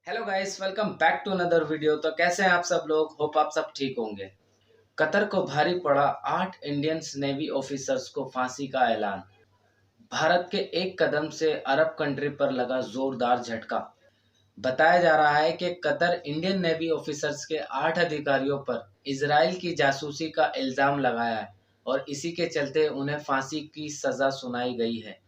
Hello guys, welcome back to another video. तो कैसे हैं आप सब लोग? होप आप सब ठीक होंगे। कतर को भारी पड़ा 8 इंडियन नेवी ऑफिसर्स को फांसी का ऐलान। भारत के एक कदम से अरब कंट्री पर लगा जोरदार झटका। बताया जा रहा है कि कतर इंडियन नेवी ऑफिसर्स के 8 अधिकारियों पर इजराइल की जासूसी का इल्जाम लगाया है और इसी के चलते उन्हें फांसी की सजा सुनाई गई है।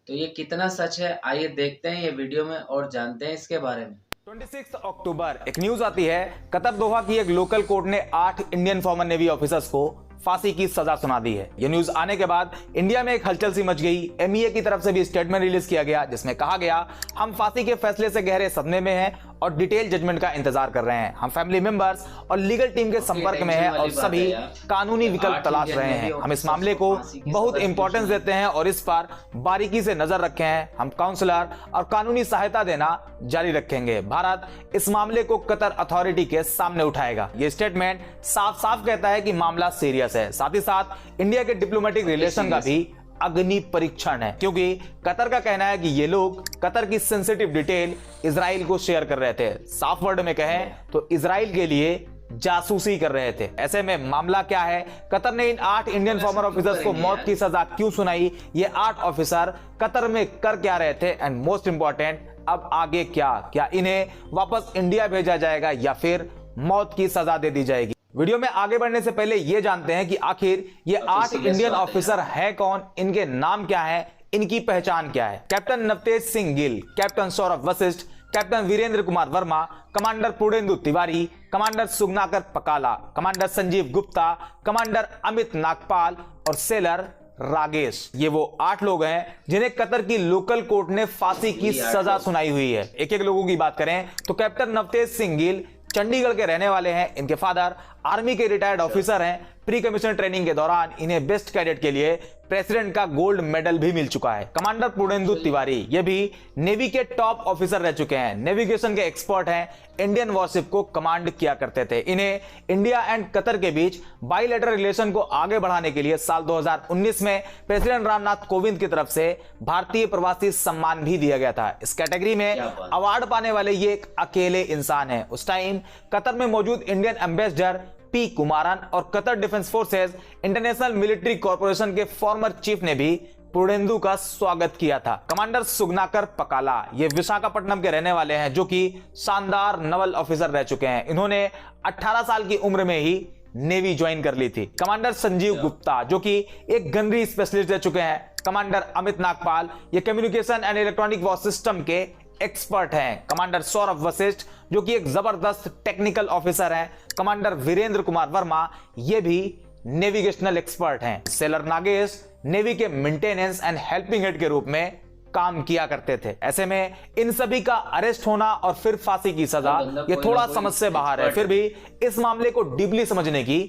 तो ये कितना सच है, आइए देखते हैं ये वीडियो में और जानते हैं इसके बारे में। 26 अक्टूबर एक न्यूज आती है। कतर दोहा की एक लोकल कोर्ट ने 8 इंडियन फॉर्मर नेवी ऑफिसर्स को फांसी की सजा सुना दी है। यह न्यूज आने के बाद इंडिया में एक हलचल सी मच गई। एमईए की तरफ से भी स्टेटमेंट रिलीज किया गया जिसमें कहा गया, हम फांसी के फैसले से गहरे सदमे में हैं और डिटेल जजमेंट का इंतजार कर रहे हैं। हम फैमिली मेंबर्स और लीगल टीम के संपर्क में हैं और सभी कानूनी विकल्प तलाश रहे हैं। हम इस मामले को बहुत इंपॉर्टेंस देते हैं और इस पर बारीकी से नजर रखे हैं। हम काउंसलर और कानूनी सहायता देना जारी रखेंगे। भारत इस मामले को कतर अथॉरिटी के सामने उठाएगा। यह स्टेटमेंट साफ साफ कहता है कि मामला सीरियस है। साथ ही साथ इंडिया के डिप्लोमेटिक रिलेशन का भी अग्नि परीक्षण है, क्योंकि कतर का कहना है कि ये लोग कतर की सेंसिटिव डिटेल इजराइल को शेयर कर रहे थे। साफ वर्ड में कहें तो इजराइल के लिए जासूसी कर रहे थे। ऐसे में मामला क्या है? कतर ने इन 8 इंडियन फॉर्मर ऑफिसर्स को मौत की सजा क्यों सुनाई? ये 8 ऑफिसर कतर में कर क्या रहे थे? एंड मोस्ट इंपॉर्टेंट, अब आगे क्या इन्हें वापस इंडिया भेजा जाएगा या फिर मौत की सजा दे दी जाएगी? वीडियो में आगे बढ़ने से पहले यह जानते हैं कि आखिर ये 8 इंडियन ऑफिसर है कौन, इनके नाम क्या है, इनकी पहचान क्या है। Captain Navtej Singh Gill, captain Saurabh Vashishtha, captain Virendra Kumar Verma, commander Purendu Tiwari, commander Suganakar Pakala, commander Sanjeev Gupta, commander Amit Nagpal और सेलर रागेश। ये वो 8 लोग हैं जिन्हें कतर की लोकल कोर्ट ने फांसी की सजा सुनाई हुई है। एक एक लोगों की बात करें तो कैप्टन नवतेज सिंह गिल चंडीगढ़ के रहने वाले हैं। इनके फादर आर्मी के रिटायर्ड ऑफिसर हैं। प्री कमीशन ट्रेनिंग के दौरान इन्हें बेस्ट कैडेट के लिए प्रेसिडेंट का गोल्ड मेडल भी मिल चुका है। कमांडर पुरेंदु तिवारी ये भी नेवी के टॉप ऑफिसर रह चुके हैं। नेविगेशन के एक्सपर्ट हैं। इंडियन वॉरशिप को कमांड किया करते थे। इन्हें इंडिया एंड कतर के बीच बाइलेटरल रिलेशन को आगे बढ़ाने के लिए साल 2019 में प्रेसिडेंट रामनाथ कोविंद की तरफ से भारतीय प्रवासी सम्मान भी दिया गया था। इस कैटेगरी में अवार्ड पाने वाले ये एक अकेले इंसान हैं। उस टाइम कतर में मौजूद इंडियन एम्बेसडर पी कुमारन और Qatar defence forces international military corporation के फॉर्मर चीफ ने भी पुरेंदु का स्वागत किया था। कमांडर सुगनाकर पकाला ये विशाखापट्टनम के रहने वाले हैं, जो कि शानदार नवल ऑफिसर रह चुके हैं। इन्होंने 18 साल की उम्र में ही नेवी ज्वाइन कर ली थी। कमांडर संजीव गुप्ता जो कि एक गनरी स्पेशलिस्ट रह चुके हैं। कमांडर अमित नागपाल ये communication and electronic war system के एक्सपर्ट हैं। कमांडर सौरभ वशिष्ठ जो कि एक जबरदस्त टेक्निकल ऑफिसर हैं। कमांडर वीरेंद्र कुमार वर्मा ये भी नेविगेशनल एक्सपर्ट हैं। सेलर नागेश नेवी के मेंटेनेंस एंड हेल्पिंग हेड के रूप में काम किया करते थे। ऐसे में इन सभी का अरेस्ट होना और फिर फांसी की सजा ये थोड़ा समझ से बाहर है। फिर भी इस मामले को डीपली समझने की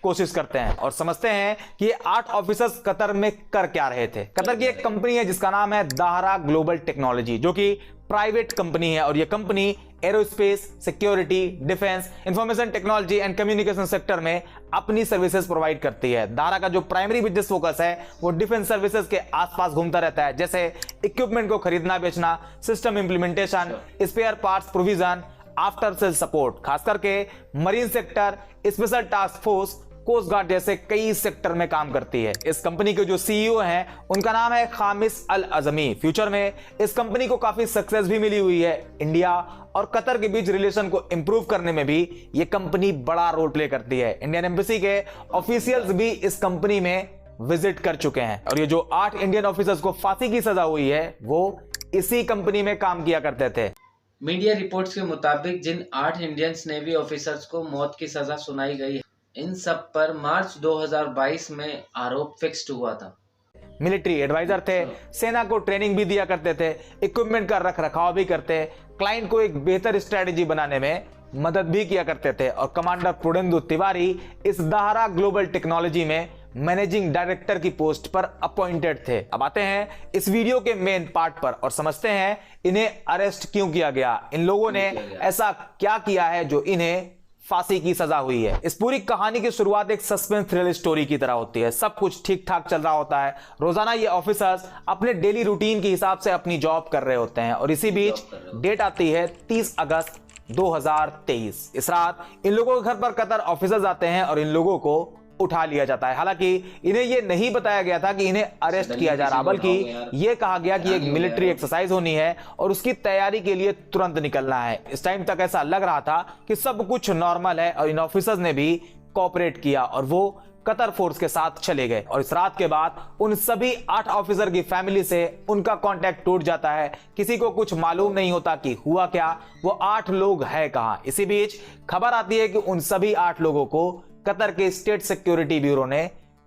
कोशिश करते हैं और समझते हैं कि ये 8 ऑफिसर्स कतर में कर क्या रहे थे। कतर की एक कंपनी है जिसका नाम है दाहरा ग्लोबल टेक्नोलॉजी, जो कि प्राइवेट कंपनी है और ये company aerospace, security, defence, information technology and communication sector में अपनी सर्विसेज प्रोवाइड करती है। दाहरा का जो प्राइमरी बिजनेस फोकस है वो डिफेंस सर्विसेज के आसपास घूमता रहता है, जैसे इक्विपमेंट को खरीदना बेचना, system implementation, spare parts provision, after sale support, खास करके marine sector, special task force, coast guard जैसे कई सेक्टर में काम करती है। इस कंपनी के जो सीईओ हैं उनका नाम है खामिस अल अजमी। फ्यूचर में इस कंपनी को काफी सक्सेस भी मिली हुई है। इंडिया और कतर के बीच रिलेशन को इंप्रूव करने में भी ये कंपनी बड़ा रोल प्ले करती है। इंडियन एम्बेसी के ऑफिशियल्स भी इस कंपनी में विजिट कर चुके हैं और ये जो 8 इंडियन ऑफिसर्स को फांसी की सजा हुई है वो इसी कंपनी में काम किया करते थे। मीडिया रिपोर्ट्स के मुताबिक जिन 8 इंडियन नेवी ऑफिसर्स को मौत की सजा सुनाई गई है, इन सब पर मार्च 2022 में आरोप फिक्स्ड हुआ था। मिलिट्री एडवाइजर थे, सेना को ट्रेनिंग भी दिया करते थे, इक्विपमेंट का रख रखाव भी करते, क्लाइंट को एक बेहतर स्ट्रेटेजी बनाने में मदद भी किया करते थे। और कमांडर पुरेंदु तिवारी इस दाहरा ग्लोबल टेक्नोलॉजी में मैनेजिंग डायरेक्टर की पोस्ट पर अपॉइंटेड थे। अब आते हैं इस वीडियो के मेन पार्ट पर और समझते हैं इन्हें अरेस्ट क्यों किया गया। इन लोगों ने ऐसा क्या किया है जो इन्हें फांसी की सजा हुई है। इस पूरी कहानी की शुरुआत एक सस्पेंस थ्रिल स्टोरी की तरह होती है। सब कुछ ठीक ठाक चल रहा होता है। रोजाना ये ऑफिसर्स अपने डेली रूटीन के हिसाब से अपनी जॉब कर रहे होते हैं और इसी बीच डेट आती है 30 अगस्त 2023। इस रात इन लोगों के घर पर कतर ऑफिसर्स आते हैं और इन लोगों को उठा लिया जाता है। हालांकि इन्हें यह नहीं बताया गया था कि इन्हें अरेस्ट किया जा रहा, बल्कि यह कहा गया कि एक मिलिट्री एक्सरसाइज होनी है और उसकी तैयारी के लिए तुरंत निकलना है। इस टाइम तक ऐसा लग रहा था कि सब कुछ नॉर्मल है और इन ऑफिसर्स ने भी कोऑपरेट किया और वो कतर फोर्स के साथ चले गए। और इस रात के बाद उन सभी 8 ऑफिसर की फैमिली से उनका कांटेक्ट टूट जाता है। किसी को कुछ मालूम नहीं होता कि हुआ क्या, वो 8 लोग हैं कहां। इसी बीच खबर आती है कि उन सभी 8 लोगों को कतर के स्टेट सिक्योरिटी ब्यूरो ने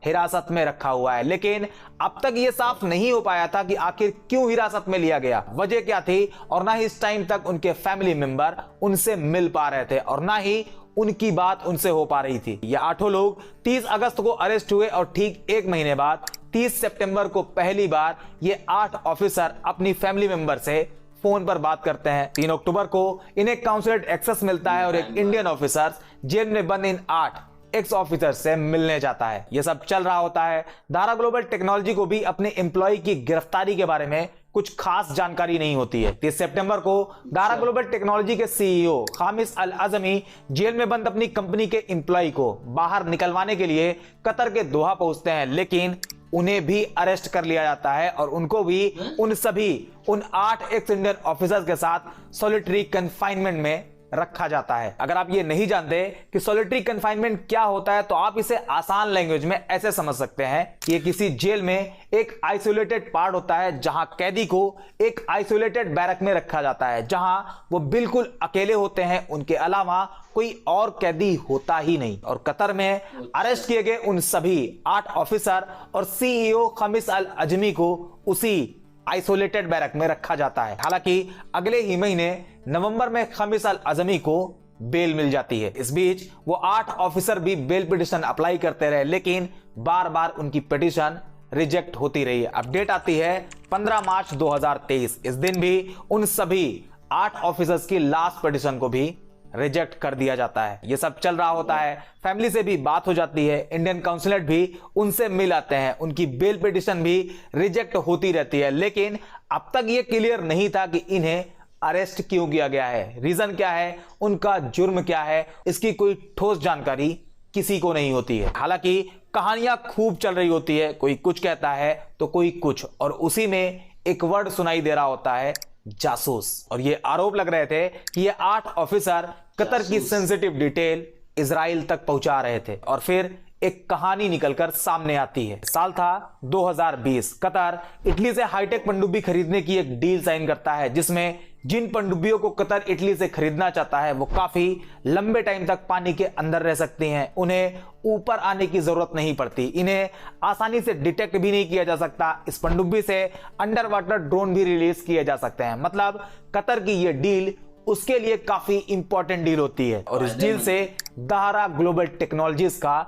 हिरासत में रखा हुआ है, लेकिन अब तक यह साफ नहीं हो पाया था कि आखिर क्यों हिरासत में लिया गया, वजह क्या थी, और ना ही इस टाइम तक उनके फैमिली मेंबर उनसे मिल पा रहे थे और ना ही उनकी बात उनसे हो पा रही थी। ये 8 लोग 30 अगस्त को अरेस्ट हुए और ठीक 1 महीने बाद 30 सितंबर को पहली बार ये 8 ऑफिसर अपनी फैमिली मेंबर से फोन पर बात करते हैं। 3 अक्टूबर को इन्हें काउंसलेट एक्सेस मिलता है और एक इंडियन ऑफिसर जेल में बंद इन 8 एक्स ऑफिसर से मिलने जाता है। यह सब चल रहा होता है। दारा ग्लोबल टेक्नोलॉजी को भी अपने एम्प्लॉय की गिरफ्तारी के बारे में कुछ खास जानकारी नहीं होती है। 30 सितंबर को दारा ग्लोबल टेक्नोलॉजी के सीईओ खामिस अल आजमी जेल में बंद अपनी कंपनी के एम्प्लॉय को बाहर निकलवाने के लिए कतर के दोहा पहुंचते हैं, लेकिन उन्हें भी अरेस्ट कर लिया जाता है और उनको भी उन 8 एक्स इंडियन ऑफिसर्स के साथ सॉलिटरी कन्फाइनमेंट में रखा जाता है। अगर आप ये नहीं जानते कि सॉलिटरी कन्फाइनमेंट क्या होता है तो आप इसे आसान लैंग्वेज में ऐसे समझ सकते हैं कि ये किसी जेल में एक आइसोलेटेड पार्ट होता है जहां कैदी को एक आइसोलेटेड बैरक में रखा जाता है, जहां वो बिल्कुल अकेले होते हैं, उनके अलावा कोई और कैदी होता ही नहीं। और कतर में अरेस्ट किए गए उन सभी 8 ऑफिसर और सीईओ खामिस अल आजमी को उसी आइसोलेटेड बैरक में रखा जाता है। हालांकि अगले ही महीने नवंबर में खामिस अल आजमी को बेल मिल जाती है। इस बीच वो 8 ऑफिसर भी बेल पिटिशन अप्लाई करते रहे, लेकिन बार बार उनकी पिटिशन रिजेक्ट होती रही। अपडेट आती है 15 मार्च 2023। इस दिन भी उन सभी 8 ऑफिसर्स की लास्ट पिटिशन को भी रिजेक्ट कर दिया जाता है। यह सब चल रहा होता है। फैमिली से भी बात हो जाती है, इंडियन काउंसलेट भी उनसे मिल आते हैं, उनकी बेल पिटिशन भी रिजेक्ट होती रहती है, लेकिन अब तक यह क्लियर नहीं था कि इन्हें अरेस्ट क्यों किया गया है, रीजन क्या है, उनका जुर्म क्या है, इसकी कोई ठोस जानकारी किसी को नहीं होती है। हालांकि कहानियां खूब चल रही होती है, कोई कुछ कहता है तो कोई कुछ, और उसी में एक वर्ड सुनाई दे रहा होता है, जासूस। और ये आरोप लग रहे थे कि ये 8 ऑफिसर कतर की सेंसिटिव डिटेल इजराइल तक पहुंचा रहे थे। और फिर एक कहानी निकलकर सामने आती है। साल था 2020। कतर इटली से हाईटेक पनडुब्बी खरीदने की एक डील साइन करता है, जिसमें जिन पनडुब्बियों को कतर इटली से खरीदना चाहता है वो काफी लंबे टाइम तक पानी के अंदर रह सकती हैं, उन्हें ऊपर आने की जरूरत नहीं पड़ती, इन्हें आसानी से डिटेक्ट भी नहीं किया जा सकता। इस पनडुब्बी से अंडर वाटर ड्रोन भी रिलीज किए जा सकते हैं। मतलब कतर की ये डील उसके लिए काफी इंपॉर्टेंट डील होती है और इस डील से दारा ग्लोबल टेक्नोलॉजीज का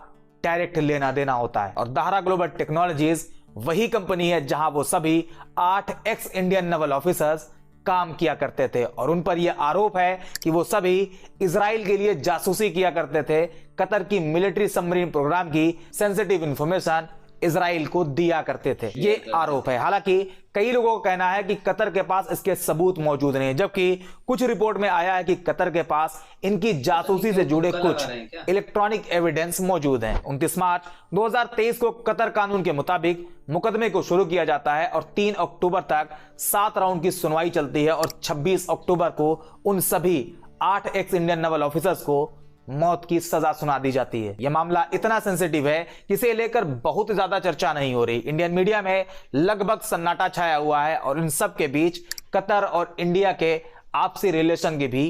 डायरेक्ट लेना देना होता है। और दारा ग्लोबल टेक्नोलॉजीज वही कंपनी है जहां वो सभी 8 एक्स इंडियन नेवल ऑफिसर्स काम किया करते थे और उन पर यह आरोप है कि वो सभी इजराइल के लिए जासूसी किया करते थे, कतर की मिलिट्री सबमरीन प्रोग्राम की सेंसिटिव इंफॉर्मेशन इजराइल को दिया करते थे। ये आरोप है। हालांकि कई लोगों का कहना है कि कतर के पास इसके सबूत मौजूद नहीं, जबकि कुछ रिपोर्ट में आया है कि कतर के पास इनकी जासूसी से जुड़े कुछ इलेक्ट्रॉनिक एविडेंस मौजूद हैं। 29 मार्च 2023 को कतर कानून के मुताबिक मुकदमे को शुरू किया जाता है और 3 अक्टूबर तक 7 राउंड की सुनवाई चलती है और 26 अक्टूबर को उन सभी 8 एक्स इंडियन नेवल ऑफिसर्स को मौत की सजा सुना दी जाती है। यह मामला इतना सेंसिटिव है कि इसे लेकर बहुत ज्यादा चर्चा नहीं हो रही। इंडियन मीडिया में लगभग सन्नाटा छाया हुआ है और इन सब के बीच कतर और इंडिया के आपसी रिलेशन की भी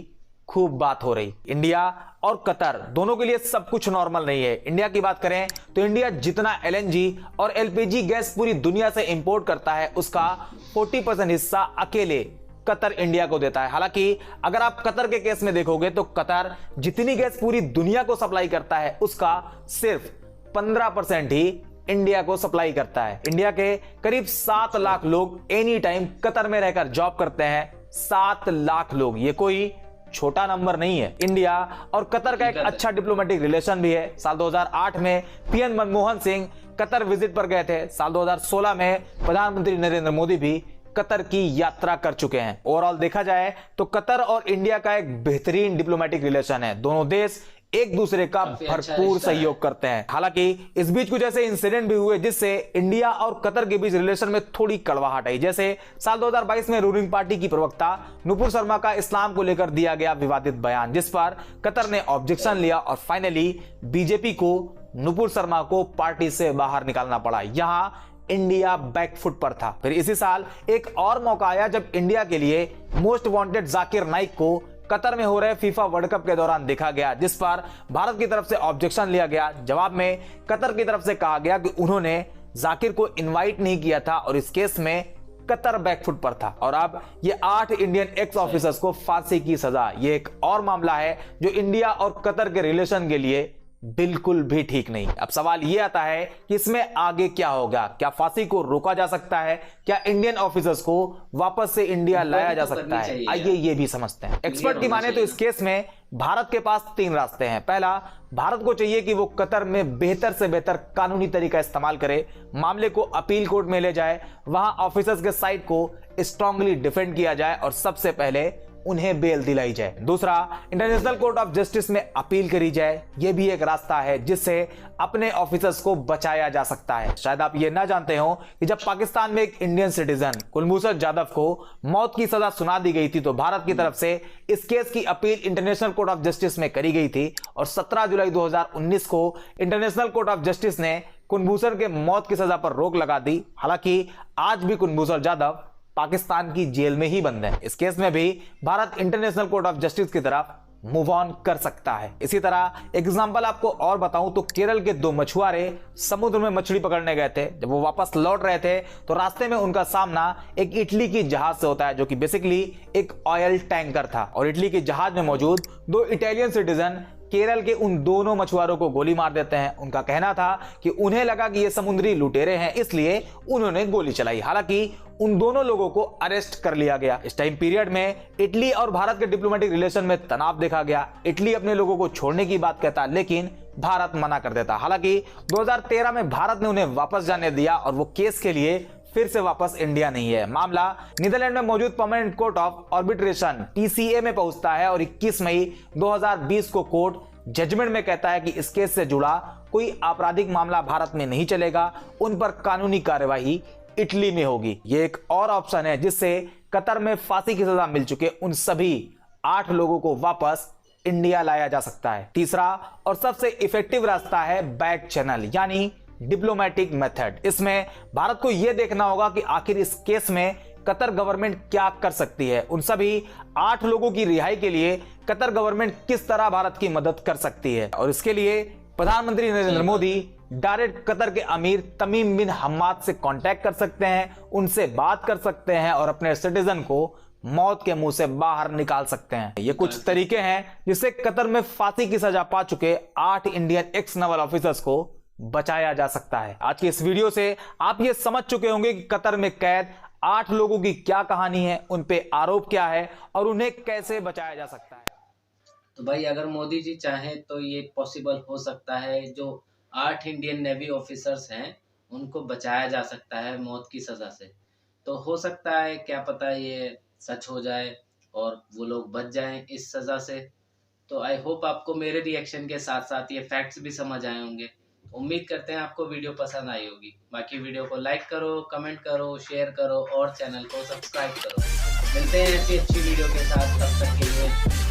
खूब बात हो रही। इंडिया और कतर दोनों के लिए सब कुछ नॉर्मल नहीं है। इंडिया की बात करें तो इंडिया जितना LNG और LPG गैस पूरी दुनिया से इंपोर्ट करता है उसका 40% हिस्सा अकेले कतर इंडिया को देता है। हालांकि अगर आप कतर के केस में देखोगे तो कतर जितनी गैस पूरी दुनिया को सप्लाई करता है उसका सिर्फ 15% ही इंडिया को सप्लाई करता है। इंडिया के करीब 7 लाख लोग एनी टाइम कतर में रहकर जॉब करते हैं। 7 लाख लोग, ये कोई छोटा नंबर नहीं है। इंडिया और कतर का एक अच्छा डिप्लोमेटिक रिलेशन भी है। साल 2008 में PM Manmohan Singh Qatar visit पर गए थे। साल 2016 में प्रधानमंत्री नरेंद्र मोदी भी कतर की यात्रा कर चुके हैं। ओवरऑल देखा जाए तो कतर और इंडिया का एक बेहतरीन डिप्लोमेटिक रिलेशन है। दोनों देश एक दूसरे का भरपूर सहयोग करते हैं। हालांकि इस बीच कुछ ऐसे इंसिडेंट भी हुए जिससे इंडिया और कतर के बीच रिलेशन में थोड़ी कड़वाहट आई। जैसे साल 2022 में रूलिंग पार्टी की प्रवक्ता नुपुर शर्मा का इस्लाम को लेकर दिया गया विवादित बयान, जिस पर कतर ने ऑब्जेक्शन लिया और फाइनली बीजेपी को नुपुर शर्मा को पार्टी से बाहर निकालना पड़ा। यहां इंडिया बैकफुट पर था। फिर इसी साल एक और मौका आया जब इंडिया के लिए मोस्ट वांटेड जाकिर नाइक को कतर में हो रहे फीफा वर्ल्ड कप के दौरान देखा गया, जिस पर भारत की तरफ से ऑब्जेक्शन लिया गया। जवाब में कतर की तरफ से कहा गया कि उन्होंने जाकिर को इनवाइट नहीं किया था और इस केस में कतर बैकफुट पर था। और अब ये 8 इंडियन एक्स ऑफिसर्स को फांसी की सजा, ये एक और मामला है जो इंडिया और कतर के रिलेशन के लिए बिल्कुल भी ठीक नहीं। अब सवाल यह आता है कि इसमें आगे क्या होगा? क्या फांसी को रोका जा सकता है? क्या इंडियन ऑफिसर्स को वापस से इंडिया लाया जा सकता है? आइए ये भी समझते हैं। एक्सपर्ट की माने तो इस केस में भारत के पास 3 रास्ते हैं। पहला, भारत को चाहिए कि वो कतर में बेहतर से बेहतर कानूनी तरीका इस्तेमाल करे, मामले को अपील कोर्ट में ले जाए, वहां ऑफिसर्स के साइड को स्ट्रांगली डिफेंड किया जाए और सबसे पहले उन्हें बेल दिलाई जाए। दूसरा, इंटरनेशनल कोर्ट ऑफ जस्टिस में अपील करी जाए। यह भी एक रास्ता है जिससे अपने ऑफिसर्स को बचाया जा सकता है। शायद आप ये ना जानते हो कि जब पाकिस्तान में एक इंडियन सिटीजन कुलभूषण जाधव को मौत की सजा सुना दी गई थी तो भारत की तरफ से इस केस की appeal international court of justice में करी गई थी और 17 जुलाई 2019 को इंटरनेशनल कोर्ट ऑफ जस्टिस ने कुलभूषण के मौत की सजा पर रोक लगा दी। हालांकि आज भी कुलभूषण जाधव पाकिस्तान की जेल में ही बंद है। इस केस में भी Bharat international court of justice की तरफ मूव ऑन कर सकता है। इसी तरह एग्जांपल आपको और बताऊं तो केरल के 2 मछुआरे समुद्र में मछली पकड़ने गए थे। जब वो वापस लौट रहे थे तो रास्ते में उनका सामना एक इटली की जहाज से होता है जो कि बेसिकली एक ऑयल टैंकर था और इटली के जहाज में मौजूद 2 इटालियन सिटीजन केरल के उन दोनों मछुआरों को गोली मार देते हैं। उनका कहना था कि उन्हें लगा कि ये समुद्री लुटेरे हैं, इसलिए उन्होंने गोली चलाई। हालांकि उन दोनों लोगों को अरेस्ट कर लिया गया। इस टाइम पीरियड में इटली और भारत के डिप्लोमेटिक रिलेशन में तनाव देखा गया। इटली अपने लोगों को छोड़ने की बात कहता लेकिन भारत मना कर देता। हालांकि 2013 में भारत ने उन्हें वापस जाने दिया और वो केस के लिए फिर से वापस इंडिया नहीं है। मामला नीदरलैंड में मौजूद permanent court of arbitration TCA में पहुंचता है और 21 मई 2020 को कोर्ट जजमेंट में कहता है कि इस केस से जुड़ा कोई आपराधिक मामला भारत में नहीं चलेगा, उन पर कानूनी कार्यवाही इटली में होगी। ये एक और ऑप्शन है जिससे कतर में फांसी की सजा मिल चुके उन सभी 8 लोगों को वापस इंडिया लाया जा सकता है। तीसरा और सबसे इफेक्टिव रास्ता है बैक चैनल यानी डिप्लोमेटिक मेथड। इसमें भारत को यह देखना होगा कि आखिर इस केस में कतर गवर्नमेंट क्या कर सकती है। उन सभी 8 लोगों की रिहाई के लिए कतर गवर्नमेंट किस तरह भारत की मदद कर सकती है और इसके लिए प्रधानमंत्री नरेंद्र मोदी डायरेक्ट कतर के अमीर तमीम बिन हम्माद से कांटेक्ट कर सकते हैं, उनसे बात कर सकते हैं और अपने सिटीजन को मौत के मुंह से बाहर निकाल सकते हैं। ये कुछ तरीके हैं जिससे कतर में फांसी की सजा पा चुके 8 इंडियन एक्स नेवल ऑफिसर्स को बचाया जा सकता है। आज की इस वीडियो से आप ये समझ चुके होंगे कि कतर में कैद 8 लोगों की क्या कहानी है, उन पे आरोप क्या है और उन्हें कैसे बचाया जा सकता है। तो भाई अगर मोदी जी चाहें तो ये पॉसिबल हो सकता है। जो 8 इंडियन नेवी ऑफिसर्स हैं उनको बचाया जा सकता है मौत की सजा से। तो हो सकता है, क्या पता ये सच हो जाए और वो लोग बच जाएं इस सजा से। तो आई होप आपको मेरे रिएक्शन के साथ साथ ये फैक्ट्स भी समझ आए होंगे। उम्मीद करते हैं आपको वीडियो पसंद आई होगी। बाकी वीडियो को लाइक करो, कमेंट करो, शेयर करो और चैनल को सब्सक्राइब करो। मिलते हैं ऐसी अच्छी वीडियो के साथ, तब तक के लिए